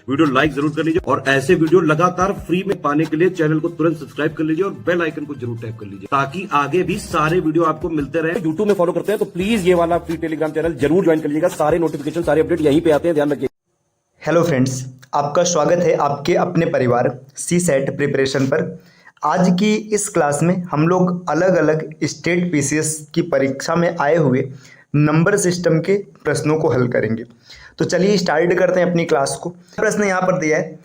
Video like जरूर कर लीजिए और ऐसे वीडियो लगातार फ्री में पाने के लिए चैनल को तुरंत सब्सक्राइब कर लीजिए और बेल आइकन को जरूर टैप कर लीजिए ताकि आगे भी सारे वीडियो आपको मिलते रहे। यूट्यूब में फॉलो करते हैं तो प्लीज ये वाला फ्री टेलीग्राम चैनल जरूर ज्वाइन कर लीजिएगा। सारे नोटिफिकेशन सारे अपडेट यहीं पे आते हैं, ध्यान रखिए। हेलो फ्रेंड्स, आपका स्वागत है आपके अपने परिवार सी सेट प्रिपरेशन पर। आज की इस क्लास में हम लोग अलग अलग स्टेट पीसीएस की परीक्षा में आए हुए नंबर सिस्टम के प्रश्नों को हल करेंगे। तो चलिए स्टार्ट करते हैं अपनी क्लास को। प्रश्न यहाँ पर दिया है,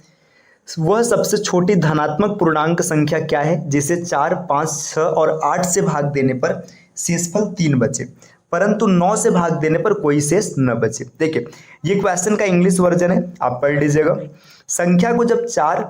वह सबसे छोटी धनात्मक पूर्णांक संख्या क्या है जिसे 4, 5, 6 और 8 से भाग देने पर शेषफल 3 बचे परंतु 9 से भाग देने पर कोई शेष न बचे। देखिए ये क्वेश्चन का इंग्लिश वर्जन है, आप पढ़ लीजिएगा। संख्या को जब 4,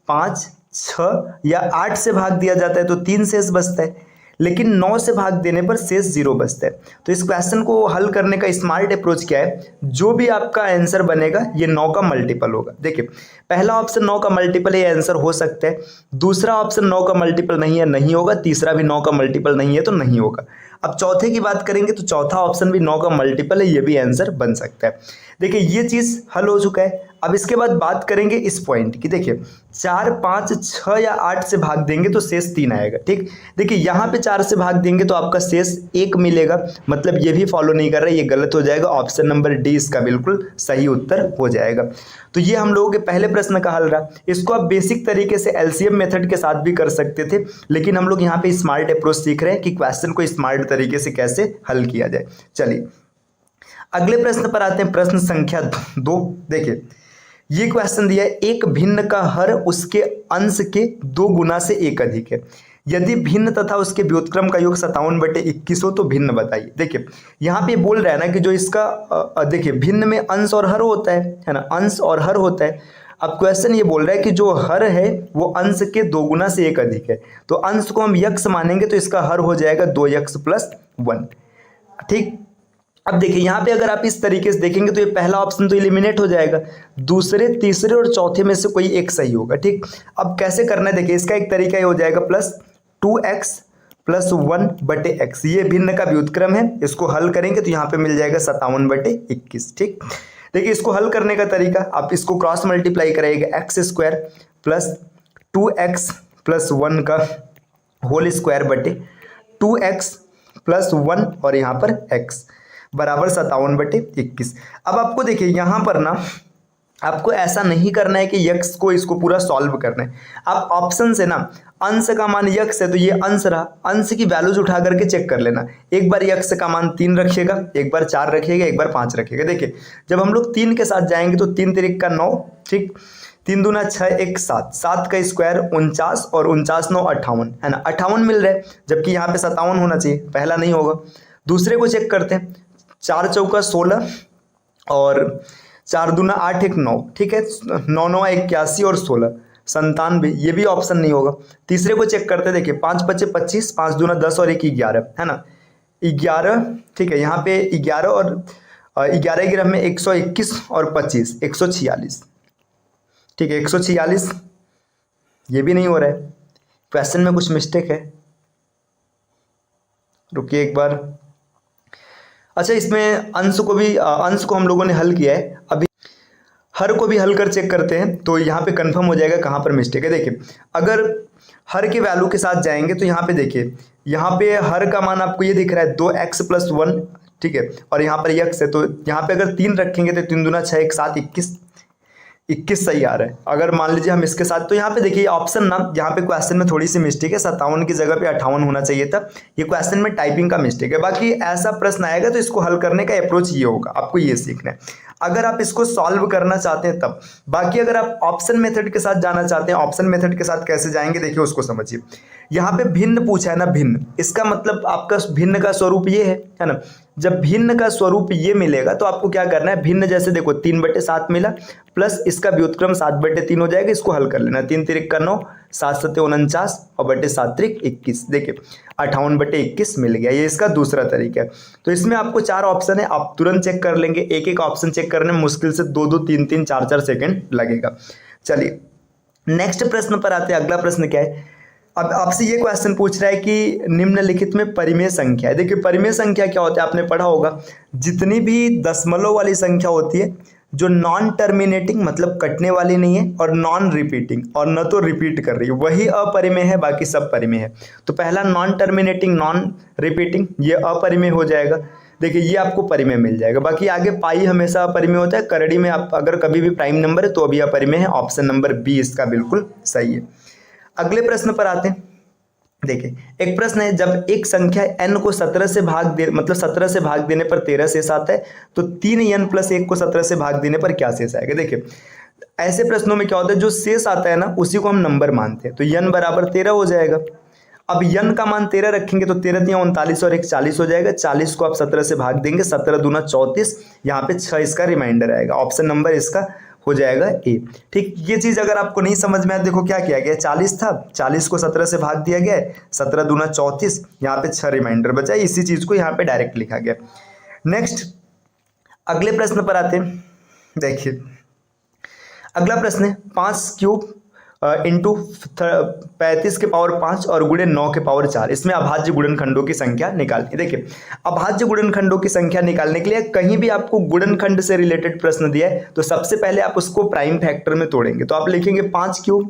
5, 6 या 8 से भाग दिया जाता है तो 3 शेष बचता है, लेकिन 9 से भाग देने पर शेष 0 बचता है। तो इस क्वेश्चन को हल करने का स्मार्ट अप्रोच क्या है, जो भी आपका आंसर बनेगा ये 9 का मल्टीपल होगा। देखिए पहला ऑप्शन 9 का मल्टीपल है, ये आंसर हो सकता है। दूसरा ऑप्शन 9 का मल्टीपल नहीं है, नहीं होगा। तीसरा भी 9 का मल्टीपल नहीं है तो नहीं होगा। अब चौथे की बात करेंगे तो चौथा ऑप्शन भी 9 का मल्टीपल है, ये भी आंसर बन सकता है। देखिए ये चीज़ हल हो चुका है। अब इसके बाद बात करेंगे इस पॉइंट की। देखिए 4, 5, 6 या 8 से भाग देंगे तो शेष 3 आएगा। ठीक, देखिए यहाँ पे 4 से भाग देंगे तो आपका शेष 1 मिलेगा, मतलब ये भी फॉलो नहीं कर रहा है, ये गलत हो जाएगा। ऑप्शन नंबर डी इसका बिल्कुल सही उत्तर हो जाएगा। तो ये हम लोगों के पहले प्रश्न का हल रहा। इसको आप बेसिक तरीके से एलसीएम मेथड के साथ भी कर सकते थे, लेकिन हम लोग यहाँ पे स्मार्ट अप्रोच सीख रहे हैं कि क्वेश्चन को स्मार्ट तरीके से कैसे हल किया जाए। चलिए अगले प्रश्न पर आते हैं, प्रश्न संख्या 2। देखिए ये क्वेश्चन दिया है, एक भिन्न का हर उसके अंश के 2 गुना से 1 अधिक है। यदि भिन्न तथा उसके व्युत्क्रम का योग 57/21 हो तो भिन्न बताइए। देखिए यहाँ पे बोल रहा है ना कि जो इसका देखिए भिन्न में अंश और हर होता है ना, अंश और हर होता है। अब क्वेश्चन ये बोल रहा है कि जो हर है वो अंश के 2 गुना से 1 अधिक है, तो अंश को हम यक्ष मानेंगे तो इसका हर हो जाएगा 2x + 1। ठीक, अब देखिए यहाँ पे अगर आप इस तरीके से देखेंगे तो ये पहला ऑप्शन तो एलिमिनेट हो जाएगा, दूसरे, तीसरे और चौथे में से कोई एक सही होगा। ठीक, अब कैसे करना है, देखिए इसका एक तरीका ये हो जाएगा +2x + 1/x। ये भिन्न का व्युत्क्रम है, इसको हल करेंगे तो यहाँ पे मिल जाएगा 57/21। ठीक, देखिए इसको हल करने का तरीका, आप इसको क्रॉस मल्टीप्लाई कराइएगा, x² + 2x + 1 का होल स्क्वायर बटे 2x + 1 और यहाँ पर x बराबर 57/21। अब आपको देखिए यहाँ पर ना आपको ऐसा नहीं करना है कि यक्स को इसको पूरा सॉल्व करना है। आप ऑप्शन से ना अंश का मान यक्स है तो ये अंश रहा, अंश की वैल्यूज उठा करके चेक कर लेना। एक बार यक्स का मान 3 रखिएगा, एक बार 4 रखिएगा, एक बार 5 रखिएगा। देखिए जब हम लोग 3 के साथ जाएंगे तो 3 तिरिक का 9, ठीक, 3 दूना 6, 1 7, 7 का स्क्वायर 49 और 49 9 58 है ना, 58 मिल रहा है, जबकि यहाँ पे 57 होना चाहिए, पहला नहीं होगा। दूसरे को चेक करते हैं, 4 चौका 16 और 4 दूना 8 1 9, ठीक है, 9 9 81 और 16 97, ये भी ऑप्शन नहीं होगा। तीसरे को चेक करते हैं, देखिए 5 5 25, 5 दूना 10 और 1 11 है ना, 11, ठीक है, यहाँ पे 11 और 11 गिरह में 121 और 25 146, ठीक है 146, ये भी नहीं हो रहा है, क्वेश्चन में कुछ मिस्टेक है, रुकिए एक बार। अच्छा इसमें अंश को हम लोगों ने हल किया है, अभी हर को भी हल कर चेक करते हैं तो यहाँ पे कंफर्म हो जाएगा कहाँ पर मिस्टेक है। देखिए अगर हर के वैल्यू के साथ जाएंगे तो यहाँ पे देखिए, यहाँ पे हर का मान आपको ये दिख रहा है 2x + 1, ठीक है, और यहाँ पर x है तो यहाँ पे अगर 3 रखेंगे तो 3 दूना 6 1 7 21 सही आ रहा है। अगर मान लीजिए हम इसके साथ, तो यहाँ पे देखिए ऑप्शन ना, यहाँ पे क्वेश्चन में थोड़ी सी मिस्टेक है, 57 की जगह पे 58 होना चाहिए था, ये क्वेश्चन में टाइपिंग का मिस्टेक है। बाकी ऐसा प्रश्न आएगा तो इसको हल करने का अप्रोच ये होगा, आपको ये सीखना है अगर आप इसको सॉल्व करना चाहते हैं तब। बाकी अगर आप ऑप्शन मेथड के साथ जाना चाहते हैं, ऑप्शन मेथड के साथ कैसे जाएंगे देखिए उसको समझिए। यहाँ पे भिन्न पूछा है ना, भिन्न, इसका मतलब आपका भिन्न का स्वरूप ये है ना। जब भिन्न का स्वरूप ये मिलेगा तो आपको क्या करना है, भिन्न जैसे देखो 3/7 मिला प्लस इसका व्युत्क्रम 7/3 हो जाएगा, इसको हल कर लेना। 3 तिरिक का 9, 7 7 49 और बटे 7 तिरिक 21, देखिए 58/21 मिल गया। ये इसका दूसरा तरीका है। तो इसमें आपको 4 ऑप्शन है, आप तुरंत चेक कर लेंगे। एक एक ऑप्शन चेक करने में मुश्किल से 2 3 3 4 4 सेकेंड लगेगा। चलिए नेक्स्ट प्रश्न पर आते हैं। अगला प्रश्न क्या है, अब आपसे ये क्वेश्चन पूछ रहा है कि निम्नलिखित में परिमेय संख्या है। देखिए परिमेय संख्या क्या होता है, आपने पढ़ा होगा, जितनी भी दशमलव वाली संख्या होती है, जो नॉन टर्मिनेटिंग मतलब कटने वाली नहीं है, और नॉन रिपीटिंग और न तो रिपीट कर रही है, वही अपरिमेय है, बाकी सब परिमेय है। तो पहला नॉन टर्मिनेटिंग नॉन रिपीटिंग ये अपरिमेय हो जाएगा। देखिए ये आपको परिमेय मिल जाएगा। बाकी आगे पाई हमेशा अपरिमेय होता है, करड़ी में आप अगर कभी भी प्राइम नंबर है तो अभी अपरिमेय है। ऑप्शन नंबर बी इसका बिल्कुल सही है। अगले प्रश्न पर आते हैं। देखिए एक प्रश्न है, जब एक संख्या n को 17 से भाग दे मतलब 17 से भाग देने पर 13 शेष आता है, तो 3n + 1 को 17 से भाग देने पर क्या शेष आएगा। देखिए ऐसे प्रश्नों में क्या होता है, जो शेष आता है ना उसी को हम नंबर मानते हैं। तो n बराबर 13 हो जाएगा। अब n का मान 13 रखेंगे तो 13 × 39 और 1 40 हो जाएगा। 40 को आप 17 से भाग देंगे, 17 दूना 34, यहाँ पे 6 इसका रिमाइंडर आएगा। ऑप्शन नंबर इसका हो जाएगा ए। ठीक, ये चीज अगर आपको नहीं समझ में आए, देखो क्या किया गया, 40 था, 40 को 17 से भाग दिया गया है, 17 दूना 34, यहाँ पे 6 रिमाइंडर बचा है। इसी चीज को यहाँ पे डायरेक्ट लिखा गया। नेक्स्ट अगले प्रश्न पर आते हैं। देखिए अगला प्रश्न है 5³ इंटू 35 के पावर 5 और गुणे 9 के पावर 4, इसमें अभाज्य गुणनखंडों की संख्या निकालनी। देखिए अभाज्य गुणनखंडों की संख्या निकालने के लिए कहीं भी आपको गुणनखंड से रिलेटेड प्रश्न दिया है तो सबसे पहले आप उसको प्राइम फैक्टर में तोड़ेंगे। तो आप लिखेंगे 5³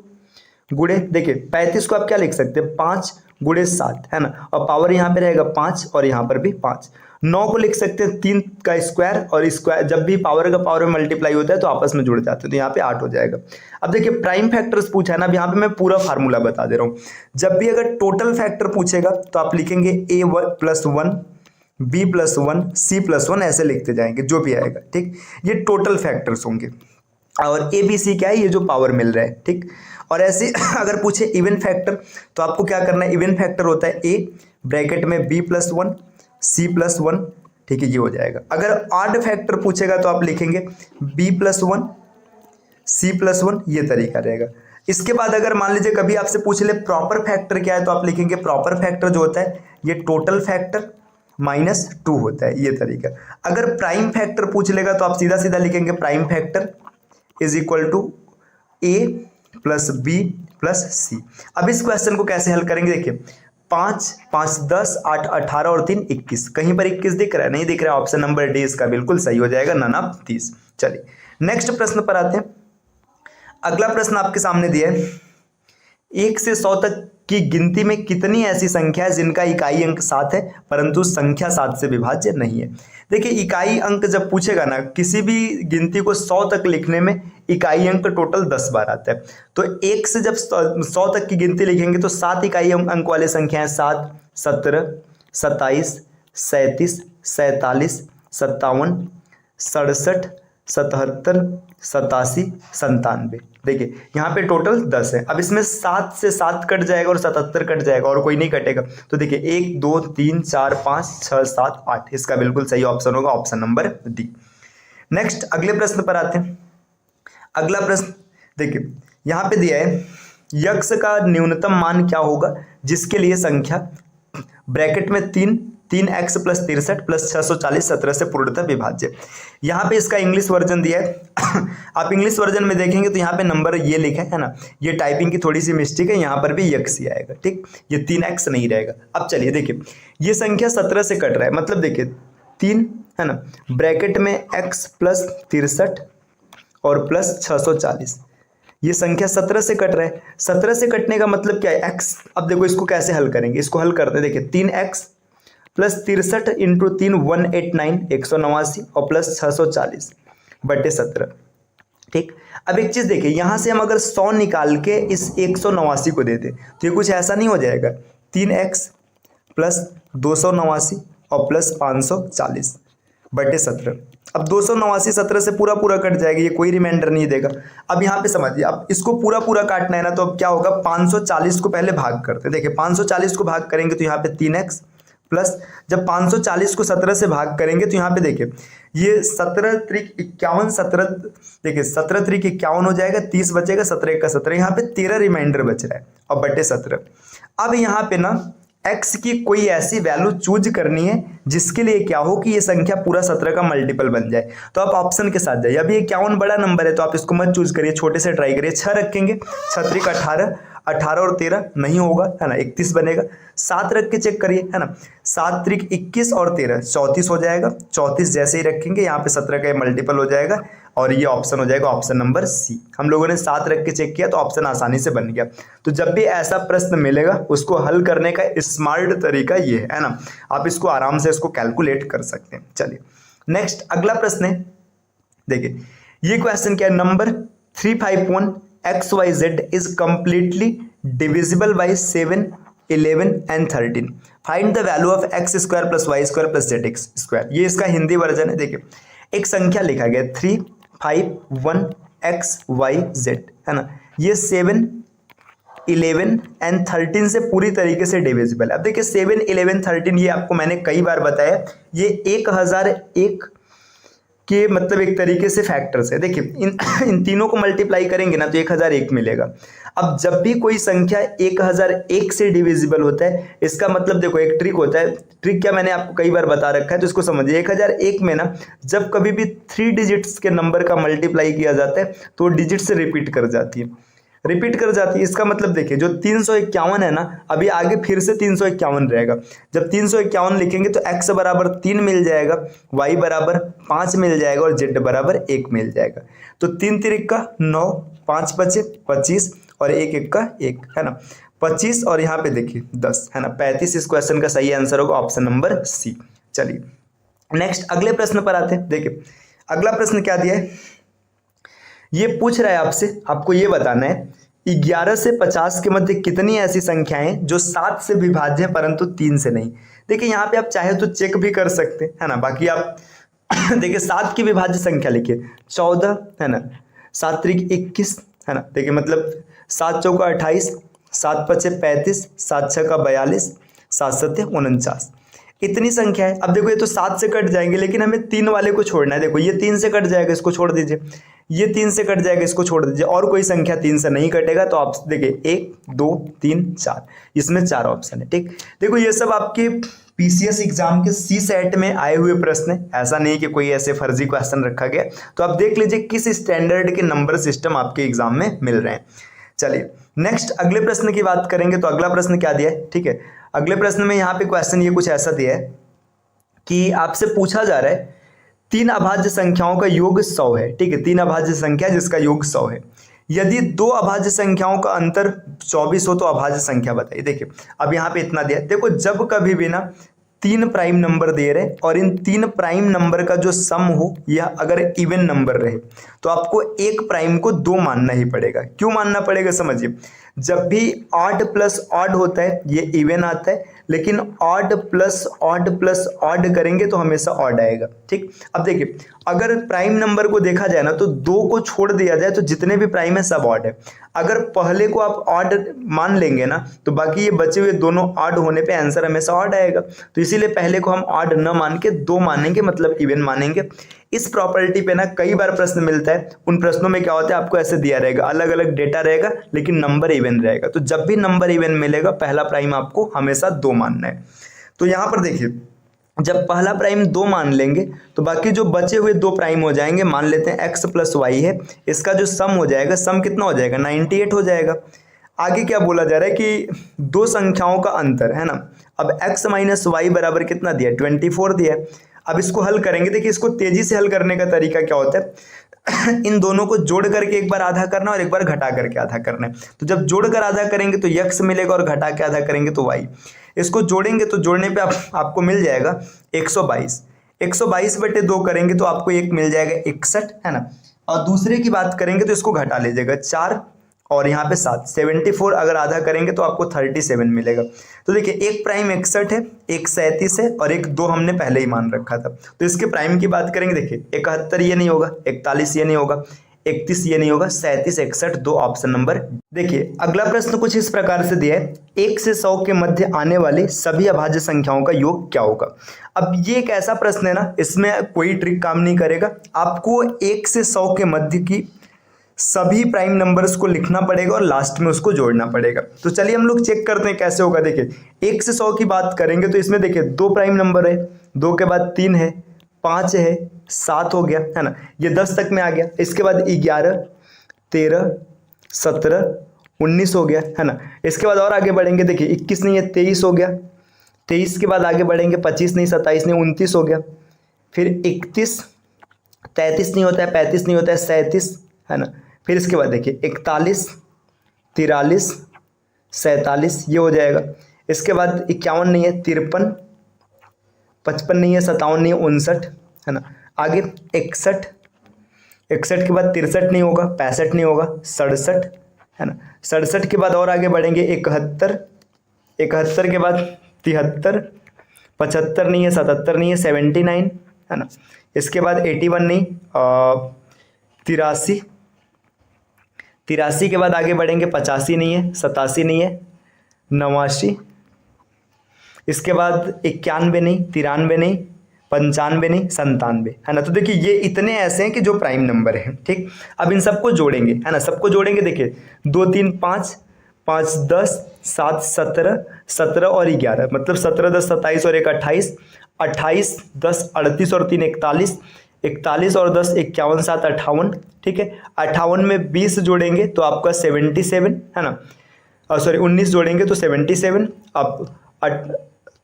गुणे, देखिए 35 को आप क्या लिख सकते हैं, 5 गुणे 7 है ना, और पावर यहाँ पे रहेगा 5 और यहाँ पर भी 5। 9 को लिख सकते हैं 3 का स्क्वायर, और स्क्वायर जब भी पावर का पावर में मल्टीप्लाई होता है तो आपस में जुड़ जाते हैं, तो यहाँ पे 8 हो जाएगा। अब देखिए प्राइम फैक्टर्स पूछा है ना, अब यहाँ पे मैं पूरा फार्मूला बता दे रहा हूँ। जब भी अगर टोटल फैक्टर पूछेगा तो आप लिखेंगे a + 1 b + 1 c + 1 ऐसे लिखते जाएंगे जो भी आएगा। ठीक, ये टोटल फैक्टर्स होंगे, और ए बी सी क्या है, ये जो पावर मिल रहा है। ठीक, और ऐसे अगर पूछे इवन फैक्टर तो आपको क्या करना है, इवन फैक्टर होता है a ब्रैकेट में b + 1 c + 1। ठीक है, ये हो जाएगा। अगर ऑड फैक्टर पूछेगा तो आप लिखेंगे b + 1 c + 1, ये तरीका रहेगा। इसके बाद अगर मान लीजिए कभी आपसे पूछ ले प्रॉपर फैक्टर क्या है, तो आप लिखेंगे प्रॉपर फैक्टर जो होता है ये टोटल फैक्टर -2 होता है, ये तरीका। अगर प्राइम फैक्टर पूछ लेगा तो आप सीधा सीधा लिखेंगे prime factor = a + b + c। अब इस क्वेश्चन को कैसे हल करेंगे, देखिए 5 5 10 8 18 और 3 21, कहीं पर 21 दिख रहा है, नहीं दिख रहा है, ऑप्शन नंबर डी इसका बिल्कुल सही हो जाएगा, नन ऑफ 30। चलिए नेक्स्ट प्रश्न पर आते हैं। अगला प्रश्न आपके सामने दिया है, 1 से 100 तक की गिनती में कितनी ऐसी संख्या है जिनका इकाई अंक 7 है परंतु संख्या 7 से विभाज्य नहीं है। देखिए इकाई अंक जब पूछेगा ना, किसी भी गिनती को 100 तक लिखने में इकाई अंक टोटल 10 बार आता है। तो 1 से जब 100 तक की गिनती लिखेंगे तो 7 इकाई अंक वाले संख्याएं 7 17 27 37 47 57 67 77 87 97। देखिए यहाँ पे टोटल 10 है। अब इसमें 7 से 7 कट जाएगा और 77 कट जाएगा और कोई नहीं कटेगा। तो देखिए 1 2 3 4 5 6 7 8, इसका बिल्कुल सही ऑप्शन होगा, ऑप्शन नंबर डी। नेक्स्ट अगले प्रश्न पर आते हैं। अगला प्रश्न देखिए यहाँ पे दिया है, यक्ष का न्यूनतम मान क्या होगा जिसके लिए संख्या ब्रैकेट में 3x + 63 + 640 17 से पूर्णतः विभाज्य। यहाँ पे इसका इंग्लिश वर्जन दिया है। आप इंग्लिश वर्जन में देखेंगे तो यहाँ पे नंबर ये लिखा है ना, ये टाइपिंग की थोड़ी सी मिस्टेक है, यहाँ पर भी यक्ष ही आएगा। ठीक, ये 3x नहीं रहेगा। अब चलिए देखिए ये संख्या 17 से कट रहा है, मतलब देखिए 3 है ना, ब्रैकेट में x + 63 और + 640, ये संख्या 17 से कट रहा है। 17 से कटने का मतलब क्या है, x। अब देखो इसको कैसे हल करेंगे, इसको हल करते हैं। देखिए 3x + 63 × 3 189 189 और + 640 बटे 17। ठीक, अब एक चीज देखिए, यहां से हम अगर 100 निकाल के इस 189 को दे दें तो ये कुछ ऐसा नहीं हो जाएगा, 3x + 289 और + 540 बटे 17। अब 289 17 से पूरा पूरा कट जाएगा, ये कोई रिमाइंडर नहीं देगा। अब यहाँ पे समझिए, अब इसको पूरा पूरा काटना है ना, तो अब क्या होगा, 540 को पहले भाग करते हैं। देखिए 540 को भाग करेंगे तो यहाँ पे 3x प्लस, जब 540 को 17 से भाग करेंगे तो यहाँ पे देखिए ये 17 त्रिक 51, 17 देखिए 17 त्रिक 51 हो जाएगा, 30 बचेगा, 17 का 17, यहाँ पे 13 रिमाइंडर बच रहा है और बटे 17। अब यहाँ पे ना x की कोई ऐसी वैल्यू चूज करनी है जिसके लिए क्या हो कि ये संख्या पूरा 17 का मल्टीपल बन जाए। तो आप ऑप्शन के साथ जाइए। अभी 51 बड़ा नंबर है तो आप इसको मत चूज करिए, छोटे से ट्राई करिए। 6 रखेंगे, 6 त्रिक 18 18 और 13 नहीं होगा, है ना, 31 बनेगा। 7 रख के चेक करिए, है ना, 7 त्रिक 21 और 13 34 हो जाएगा। 34 जैसे ही रखेंगे यहाँ पे 17 का मल्टीपल हो जाएगा और ये ऑप्शन हो जाएगा ऑप्शन नंबर सी। हम लोगों ने 7 रख के चेक किया तो ऑप्शन आसानी से बन गया। तो जब भी ऐसा प्रश्न मिलेगा उसको हल करने का स्मार्ट तरीका ये है ना, आप इसको आराम से इसको कैलकुलेट कर सकते हैं। चलिए नेक्स्ट अगला प्रश्न है, देखिए ये क्वेश्चन क्या है, number 351 XYZ is completely divisible by 7, 11 and 13। Find the value of x square plus y square plus z x square. ये इसका हिंदी वर्जन है। देखिए एक संख्या लिखा गया 351 XYZ, है ना, ये 7, 11 एंड 13 से पूरी तरीके से डिविजिबल है। अब देखिए 7, 11, 13 ये आपको मैंने कई बार बताया, ये 1001 के मतलब एक तरीके से फैक्टर्स है। देखिए इन तीनों को मल्टीप्लाई करेंगे ना तो 1001 मिलेगा। अब जब भी कोई संख्या 1001 से डिविजिबल होता है, इसका मतलब देखो एक ट्रिक होता है, ट्रिक क्या मैंने आपको कई बार बता रखा है तो इसको समझिए। 1001 में ना जब कभी भी 3 डिजिट्स के नंबर का मल्टीप्लाई किया जाता है तो डिजिट्स रिपीट कर जाती है, इसका मतलब देखिए जो 351 है ना, अभी आगे फिर से 351 रहेगा। जब 351 लिखेंगे तो x बराबर 3 मिल जाएगा, y बराबर 5 मिल जाएगा और z बराबर 1 मिल जाएगा। तो 3 तिरिक का 9, 5 बचे 25 और 1 1 का 1, है ना, 25 और यहाँ पे देखिए 10, है ना, 35 इस क्वेश्चन का सही आंसर होगा ऑप्शन नंबर सी। चलिए नेक्स्ट अगले प्रश्न पर आते हैं। देखिए अगला प्रश्न क्या दिया है, ये पूछ रहा है आपसे, आपको ये बताना है 11 से 50 के मध्य कितनी ऐसी संख्याएं जो 7 से विभाज्य हैं परंतु 3 से नहीं। देखिए यहाँ पे आप चाहे तो चेक भी कर सकते हैं, है ना, बाकी आप देखिए 7 की विभाज्य संख्या लिखिए 14, है ना, 7 त्रिक 21, है ना, देखिए मतलब 7 चौका 28, 7 पचे 35, 7 छक्का 42, 7 सत्ते 49, इतनी संख्या है। अब देखो ये तो 7 से कट जाएंगे लेकिन हमें 3 वाले को छोड़ना है। देखो ये 3 से कट जाएगा, इसको छोड़ दीजिए, ये 3 से कट जाएगा, इसको छोड़ दीजिए, और कोई संख्या 3 से नहीं कटेगा तो आप देखिए 1, 2, 3, 4, इसमें 4 ऑप्शन है। ठीक, देखो ये सब आपके पीसीएस एग्जाम के सी सेट में आए हुए प्रश्न है, ऐसा नहीं कि कोई ऐसे फर्जी क्वेश्चन रखा गया। तो आप देख लीजिए किस स्टैंडर्ड के नंबर सिस्टम आपके एग्जाम में मिल रहे हैं। चलिए नेक्स्ट अगले प्रश्न की बात करेंगे। तो अगला प्रश्न क्या दिया है, ठीक है, अगले प्रश्न में यहाँ पे क्वेश्चन ये कुछ ऐसा दिया है कि आपसे पूछा जा रहा है 3 अभाज्य संख्याओं का योग 100 है। ठीक है, 3 अभाज्य संख्या जिसका योग 100 है। यदि 2 अभाज्य संख्याओं का अंतर 24 हो तो अभाज्य संख्या बताइए। देखिए अब यहाँ पे इतना दिया, देखो जब कभी भी ना 3 प्राइम नंबर दे रहे और इन 3 प्राइम नंबर का जो सम हो या अगर इवन नंबर रहे तो आपको एक प्राइम को 2 मानना ही पड़ेगा। क्यों मानना पड़ेगा समझिए, जब भी ऑड प्लस ऑड होता है ये इवन आता है, लेकिन ऑड प्लस ऑड करेंगे तो हमेशा ऑड आएगा। ठीक, अब देखिए अगर प्राइम नंबर को देखा जाए ना तो 2 को छोड़ दिया जाए तो जितने भी प्राइम है सब ऑड है। अगर पहले को आप ऑड मान लेंगे ना तो बाकी ये बचे हुए दोनों ऑड होने पे आंसर हमेशा ऑड आएगा। तो इसीलिए पहले को हम ऑड न मान के 2 मानेंगे, मतलब इवन मानेंगे। इस प्रॉपर्टी पे ना कई बार प्रश्न मिलता है, उन प्रश्नों में क्या होता है आपको ऐसे दिया रहेगा, अलग अलग डेटा रहेगा लेकिन नंबर इवन रहेगा। तो जब भी नंबर इवन मिलेगा पहला प्राइम आपको हमेशा 2 मानना है। तो यहाँ पर देखिए जब पहला प्राइम 2 मान लेंगे तो बाकी जो बचे हुए 2 प्राइम हो जाएंगे। मान लेते हैं x प्लस वाई है, इसका जो सम हो जाएगा, सम कितना हो जाएगा 98 हो जाएगा। आगे क्या बोला जा रहा है कि 2 संख्याओं का अंतर, है ना। अब x माइनस वाई बराबर कितना दिया 24 दिया है। अब इसको हल करेंगे, देखिए इसको तेजी से हल करने का तरीका क्या होता है इन दोनों को जोड़ करके एक बार आधा करना और एक बार घटा करके आधा करना है। तो जब जोड़कर आधा करेंगे तो x मिलेगा और घटा के आधा करेंगे तो y। इसको जोड़ेंगे तो जोड़ने पे आपको मिल जाएगा 122। 122 बटे 2 करेंगे तो आपको 1 मिल जाएगा 61, है ना। और दूसरे की बात करेंगे तो इसको घटा लीजिएगा 4 और यहाँ पे 7, 74 अगर आधा करेंगे तो आपको 37 मिलेगा। तो देखिए एक प्राइम 61 है, एक 37 है और एक 2 हमने पहले ही मान रखा था। तो इसके प्राइम की बात करेंगे, देखिए 71 ये नहीं होगा, 41 ये नहीं होगा, 31 ये नहीं होगा, 37, 61 2 ऑप्शन नंबर। देखिए अगला प्रश्न कुछ इस प्रकार से दिया है, 1 से 100 के मध्य आने वाली सभी अभाज्य संख्याओं का योग क्या होगा। अब ये एक ऐसा प्रश्न है ना, इसमें कोई ट्रिक काम नहीं करेगा। आपको 1 से 100 के मध्य की सभी प्राइम नंबर्स को लिखना पड़ेगा और लास्ट में उसको जोड़ना पड़ेगा। तो चलिए हम लोग चेक करते हैं कैसे होगा। देखिए 1 से 100 की बात करेंगे तो इसमें देखिए 2 प्राइम नंबर है, 2 के बाद 3 है, 5 है, 7 हो गया, है ना, ये 10 तक में आ गया। इसके बाद 11, 13, 17, 19 हो गया, है ना। इसके बाद और आगे बढ़ेंगे, देखिए 21 नहीं है 23 हो गया, 23 के बाद आगे बढ़ेंगे 25 नहीं 27 नहीं 29 हो गया, फिर 31, 33 नहीं होता है, 35 नहीं होता है, 37, है ना। फिर इसके बाद देखिए 41, 43, 47 ये हो जाएगा। इसके बाद 51 नहीं है, 53, 55 नहीं है, 57 नहीं है, 59, है ना। आगे 61, 61 के बाद 63 नहीं होगा, 65 नहीं होगा, 67, है ना। 67 के बाद और आगे बढ़ेंगे 71, 71 के बाद 73, 75 नहीं है, 77 नहीं है, 79, है ना। इसके बाद 81 नहीं, 83, 83 के बाद आगे बढ़ेंगे 85 नहीं है, 87 नहीं है, 89, इसके बाद 91 नहीं, 93 नहीं, 95 नहीं, 97, है ना। तो देखिए ये इतने ऐसे हैं कि जो प्राइम नंबर हैं, ठीक। अब इन सबको जोड़ेंगे, है ना, सबको जोड़ेंगे। देखिए 2 3 5, 5 10, 7 17, 17 और 11, मतलब 17 10 27 और 1 28, 28 10 38 और 3 41, 41 और 10 51 7 58, ठीक है। 58 में 20 जोड़ेंगे तो आपका 77, है ना, सॉरी 19 जोड़ेंगे तो 77, अब 78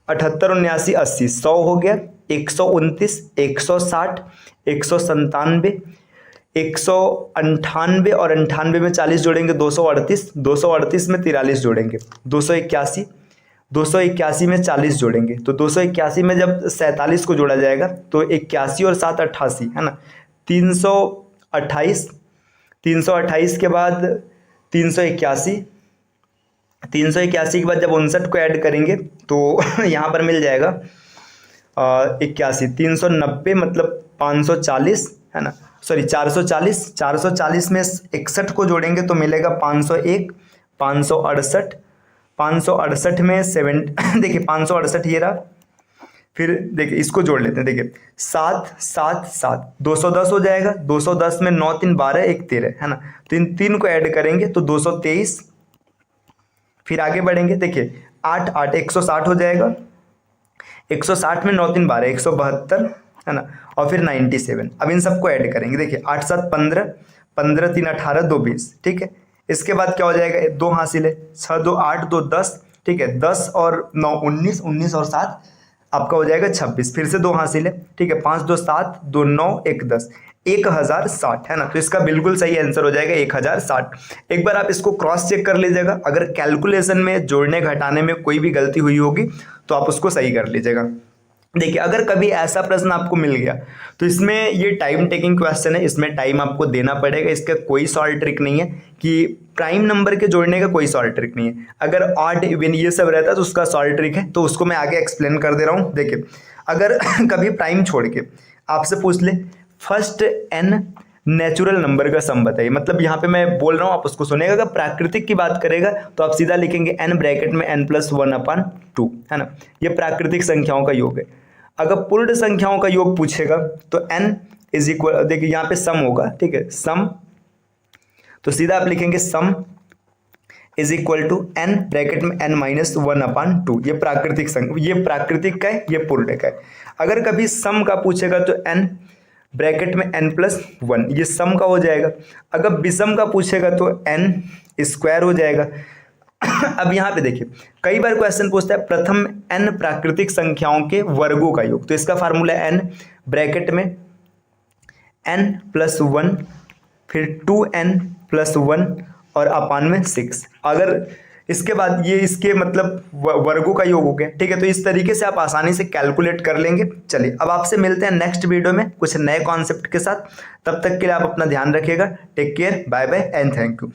79 80 100 हो गया, 129, 160, 197, 198 और 98 में 40 जोड़ेंगे 238, 238 में 43 जोड़ेंगे 281, 281 में 40 जोड़ेंगे तो 281 में जब 47 को जोड़ा जाएगा तो 81 और 7 88, है ना, 328, 328 के बाद 381, 381 के बाद जब 59 को ऐड करेंगे तो यहाँ पर मिल जाएगा 81, 390 मतलब 540, है ना, सॉरी 440, 440 में 61 को जोड़ेंगे तो मिलेगा 501, 568, 568 में 7 देखिए 568 ये रहा। फिर देखिए इसको जोड़ लेते हैं, देखिए 7 7 7 210 हो जाएगा, 210 में 9 3 12 1 13, है ना, तो इन 3 को ऐड करेंगे तो 223। फिर आगे बढ़ेंगे, देखिए 8 8 160 हो जाएगा, 160 में 9 3 12 172, है ना, और फिर 97। अब इन सबको ऐड करेंगे, देखिए 8 7 15, 15 3 18 2 20, ठीक है। इसके बाद क्या हो जाएगा, 2 हासिल है, 6 2 8 2 10, ठीक है, 10 और 9 19, 19 और 7 आपका हो जाएगा 26, फिर से 2 हासिल है, ठीक है, 5 2 7 2 9 1 10, 1060, है ना। तो इसका बिल्कुल सही आंसर हो जाएगा 1060। एक बार आप इसको क्रॉस चेक कर लीजिएगा, अगर कैलकुलेशन में जोड़ने घटाने में कोई भी गलती हुई होगी तो आप उसको सही कर लीजिएगा। देखिए अगर कभी ऐसा प्रश्न आपको मिल गया तो इसमें ये टाइम टेकिंग क्वेश्चन है, इसमें टाइम आपको देना पड़ेगा, इसका कोई सॉल्व ट्रिक नहीं है कि प्राइम नंबर के जोड़ने का कोई सॉल्व ट्रिक नहीं है। अगर ऑड इवन ये सब रहता है तो उसका सॉल्व ट्रिक है, तो उसको मैं आगे एक्सप्लेन कर दे रहा हूँ। देखिए अगर कभी प्राइम छोड़ के आपसे पूछ ले फर्स्ट n नेचुरल नंबर का सम बताइए, मतलब यहाँ पे मैं बोल रहा हूँ आप उसको सुनेगा। अगर प्राकृतिक की बात करेगा तो आप सीधा लिखेंगे n ब्रैकेट में n+1/2, है ना, ये प्राकृतिक संख्याओं का योग है। अगर पूर्ण संख्याओं का योग पूछेगा तो n इज इक्वल, देखिए यहाँ पे सम होगा, ठीक है, सम, तो सीधा आप लिखेंगे sum is equal to n bracket में n-1/2, ये प्राकृतिक संख्या, ये प्राकृतिक का है, ये पूर्ण का है। अगर कभी सम का पूछेगा तो n ब्रैकेट में n+1, ये सम का हो जाएगा। अगर विषम का पूछेगा तो n स्क्वायर हो जाएगा। अब यहाँ पे देखिए कई बार क्वेश्चन पूछता है प्रथम n प्राकृतिक संख्याओं के वर्गों का योग, तो इसका फार्मूला n ब्रैकेट में n+1 फिर 2n+1 और अपान में 6। अगर इसके बाद ये इसके मतलब वर्गों का योग हो गया, ठीक है, तो इस तरीके से आप आसानी से कैलकुलेट कर लेंगे। चलिए अब आपसे मिलते हैं नेक्स्ट वीडियो में कुछ नए कॉन्सेप्ट के साथ, तब तक के लिए आप अपना ध्यान रखिएगा। Take care, bye bye and thank you.